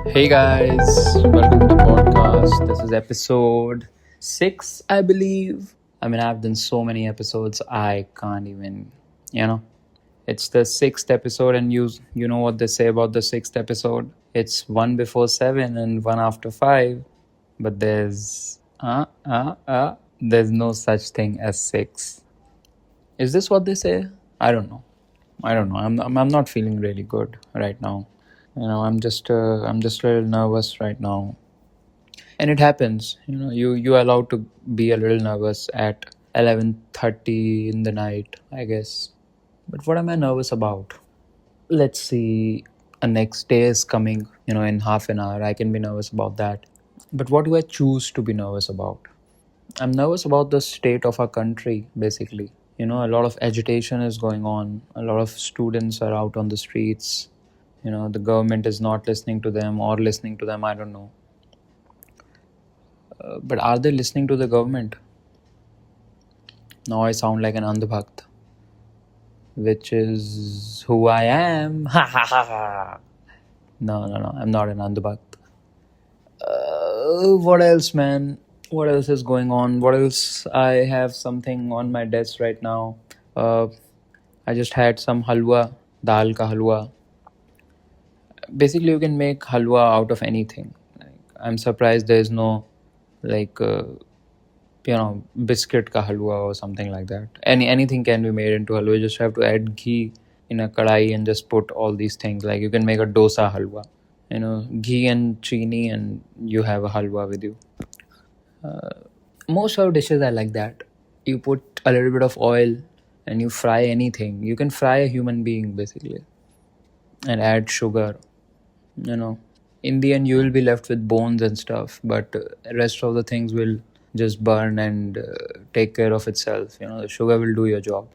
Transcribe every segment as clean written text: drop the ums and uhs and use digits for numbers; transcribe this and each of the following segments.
Hey guys, welcome to the podcast. This is episode 6, I believe. I've done so many episodes, I can't even, you know. It's the sixth episode, and you know what they say about the sixth episode? It's one before 7 and one after 5, but there's no such thing as 6. Is this what they say? I don't know. I'm not feeling really good right now. I'm just a little nervous right now, and it happens. You're allowed to be a little nervous at 11:30 in the night, I guess. But what am I nervous about? Let's see. A next day is coming. In half an hour, I can be nervous about that. But what do I choose to be nervous about? I'm nervous about the state of our country, basically. A lot of agitation is going on. A lot of students are out on the streets. The government is not listening to them or listening to them, I don't know. But are they listening to the government? Now I sound like an Andhbhakt, which is who I am. Ha ha ha ha. No, I'm not an Andhbhakt. What else, man? What else is going on? What else? I have something on my desk right now. Uh, I just had some halwa, dal ka halwa. Basically, you can make halwa out of anything. I'm surprised there is no like biscuit ka halwa or something like that. Anything can be made into halwa. You just have to add ghee in a kadai and just put all these things. Like you can make a dosa halwa. Ghee and chini, and you have a halwa with you. Most of dishes are like that. You put a little bit of oil and you fry anything. You can fry a human being basically, and add sugar. In the end you will be left with bones and stuff, but rest of the things will just burn and take care of itself. The sugar will do your job.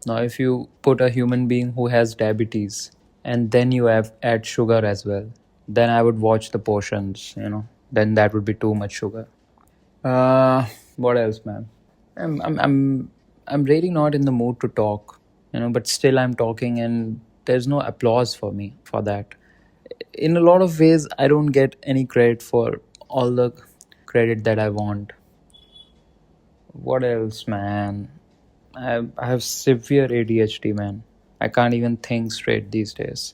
Now if you put a human being who has diabetes and then you add sugar as well, then I would watch the portions. Then that would be too much sugar. What else, man? I'm really not in the mood to talk, but still I'm talking, and there's no applause for me for that. In a lot of ways, I don't get any credit for all the credit that I want. What else, man? I have severe ADHD, man. I can't even think straight these days.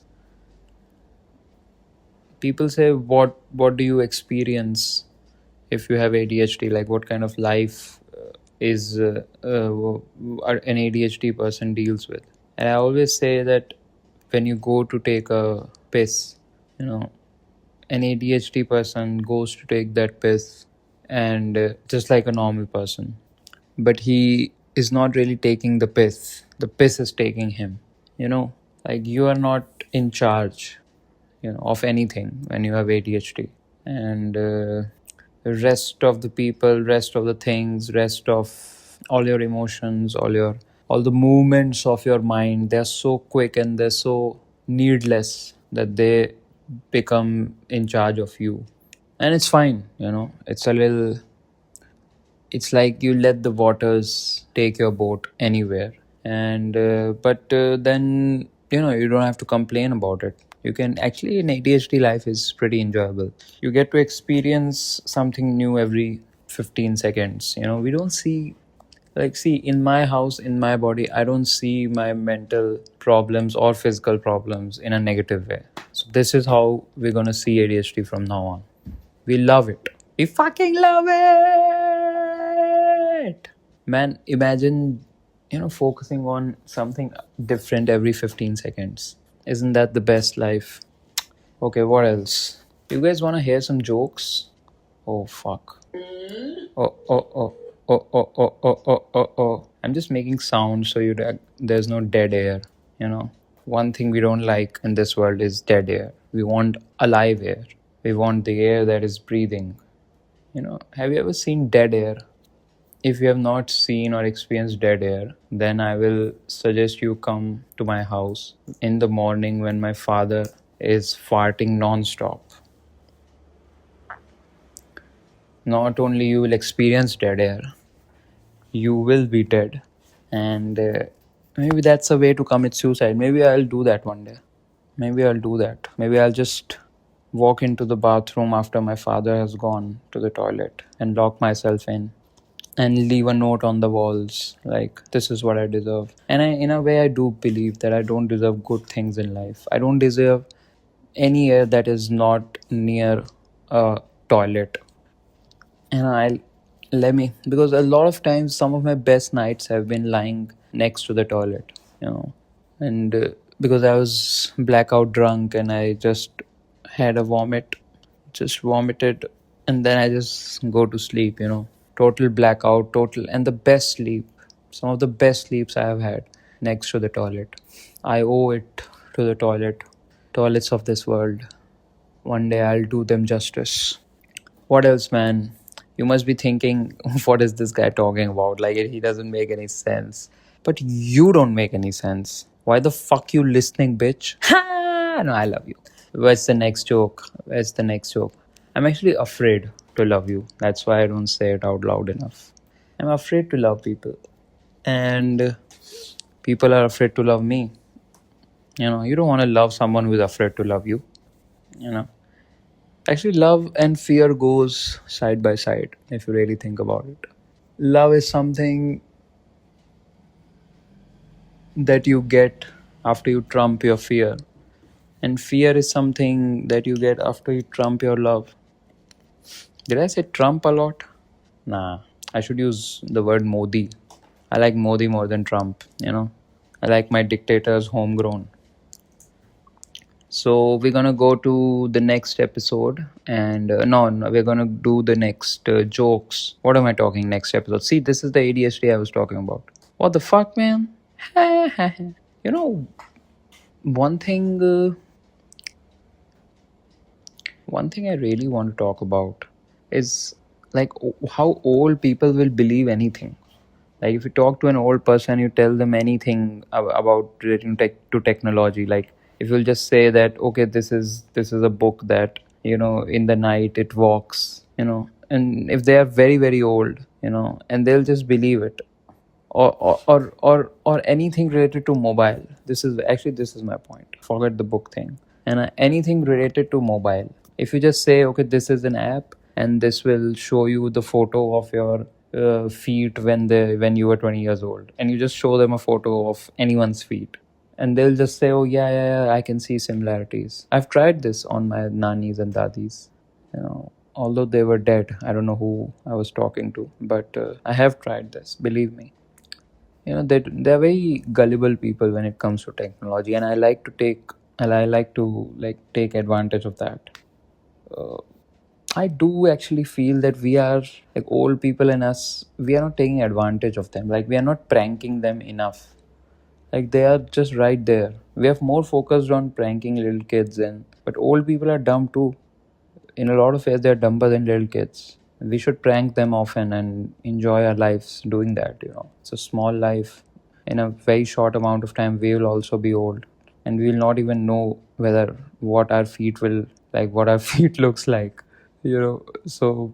People say, what do you experience if you have ADHD? Like, what kind of life is an ADHD person deals with? And I always say that when you go to take a piss, an ADHD person goes to take that piss, and just like a normal person, but he is not really taking the piss is taking him. Like you are not in charge of anything when you have ADHD. And rest of the people, rest of the things, rest of all your emotions, all the movements of your mind, they're so quick and they're so needless that they become in charge of you. And it's fine. It's like you let the waters take your boat anywhere. And but then you don't have to complain about it. You can actually, in ADHD, life is pretty enjoyable. You get to experience something new every 15 seconds. We don't see, in my house, in my body, I don't see my mental problems or physical problems in a negative way. So this is how we're gonna see ADHD from now on. We love it. We fucking love it. Man, imagine focusing on something different every 15 seconds. Isn't that the best life? Okay, what else? You guys want to hear some jokes? Oh fuck. Oh, oh, oh, oh, oh, oh, oh, oh, oh, oh. I'm just making sounds so there's no dead air. One thing we don't like in this world is dead air. We want alive air. We want the air that is breathing. Have you ever seen dead air? If you have not seen or experienced dead air, then I will suggest you come to my house in the morning when my father is farting non-stop. Not only you will experience dead air, you will be dead. And maybe that's a way to commit suicide. Maybe I'll do that one day. Maybe I'll do that. Maybe I'll just walk into the bathroom after my father has gone to the toilet and lock myself in and leave a note on the walls like this is what I deserve. And in a way I do believe that I don't deserve good things in life. I don't deserve any air that is not near a toilet. And I'll let me, because a lot of times some of my best nights have been lying next to the toilet, you know. And because I was blackout drunk and I just had a vomit, just vomited, and then I just go to sleep, you know. Total blackout, total, and the best sleep, some of the best sleeps I have had next to the toilet. I owe it to the toilets of this world. One day I'll do them justice. What else, man? You must be thinking, what is this guy talking about? Like, he doesn't make any sense. But you don't make any sense. Why the fuck you listening, bitch? Ha! No, I love you. Where's the next joke? Where's the next joke? I'm actually afraid to love you. That's why I don't say it out loud enough. I'm afraid to love people. And people are afraid to love me. You know, you don't want to love someone who's afraid to love you. You know, actually, love and fear goes side by side if you really think about it. Love is something that you get after you trump your fear, and fear is something that you get after you trump your love. Did I say Trump a lot? Nah, I should use the word Modi. I like Modi more than Trump, you know. I like my dictators homegrown. So we're gonna go to the next episode, and no, we're gonna do the next jokes. What am I talking next episode? See, this is the ADHD I was talking about. What the fuck, man? You know, one thing, one thing I really want to talk about is like how old people will believe anything. Like if you talk to an old person, you tell them anything about relating to technology. Like if you'll just say that, okay, this is a book that, you know, in the night it walks, you know, and if they are very very old, you know, and they'll just believe it. Or anything related to mobile. This is my point. Forget the book thing. And anything related to mobile. If you just say, okay, this is an app and this will show you the photo of your feet when you were 20 years old, and you just show them a photo of anyone's feet, and they'll just say, oh yeah, I can see similarities. I've tried this on my nannies and dadis, you know, although they were dead. I don't know who I was talking to, but I have tried this, believe me. You know, they're very gullible people when it comes to technology, and I like to like take advantage of that. I do actually feel that we are like old people, and us, we are not taking advantage of them. Like we are not pranking them enough. Like they are just right there. We have more focused on pranking little kids, and but old people are dumb too. In a lot of ways, they're dumber than little kids. We should prank them often and enjoy our lives doing that. You know, it's a small life. In a very short amount of time, we will also be old, and we will not even know whether what our feet will like, what our feet looks like. You know, so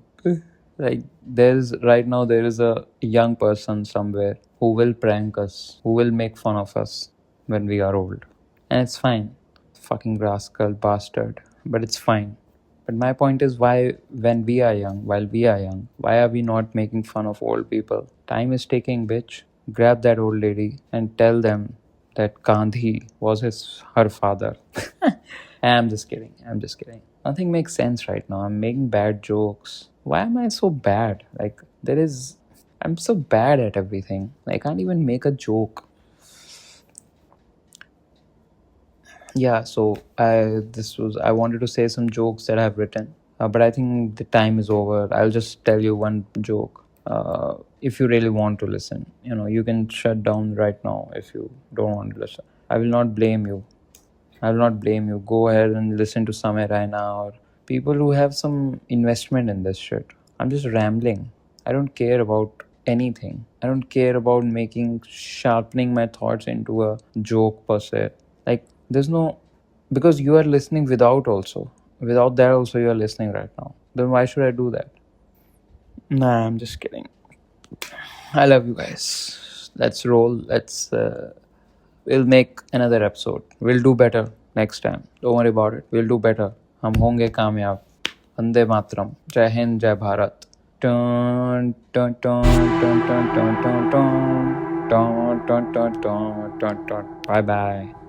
like there is a young person somewhere who will prank us, who will make fun of us when we are old, and it's fine. Fucking rascal bastard, but it's fine. But my point is, why, when we are young, while we are young, why are we not making fun of old people? Time is ticking, bitch. Grab that old lady and tell them that Gandhi was her father. I'm just kidding. I'm just kidding. Nothing makes sense right now. I'm making bad jokes. Why am I so bad? Like, I'm so bad at everything. I can't even make a joke. Yeah, so I wanted to say some jokes that I've written, but I think the time is over. I'll just tell you one joke. If you really want to listen, you know, you can shut down right now if you don't want to listen. I will not blame you. I will not blame you. Go ahead and listen to Samay Raina or people who have some investment in this shit. I'm just rambling. I don't care about anything. I don't care about sharpening my thoughts into a joke per se. Like, there's no, because you are listening without that also you are listening right now. Then why should I do that? Nah, I'm just kidding. I love you guys. Let's roll. We'll make another episode. We'll do better next time. Don't worry about it. We'll do better. हम होंगे कामयाब। वंदे मातरम। जय हिंद, जय भारत। टन टन टन टन टन टन टन टन टन टन टन टन टन। Bye bye.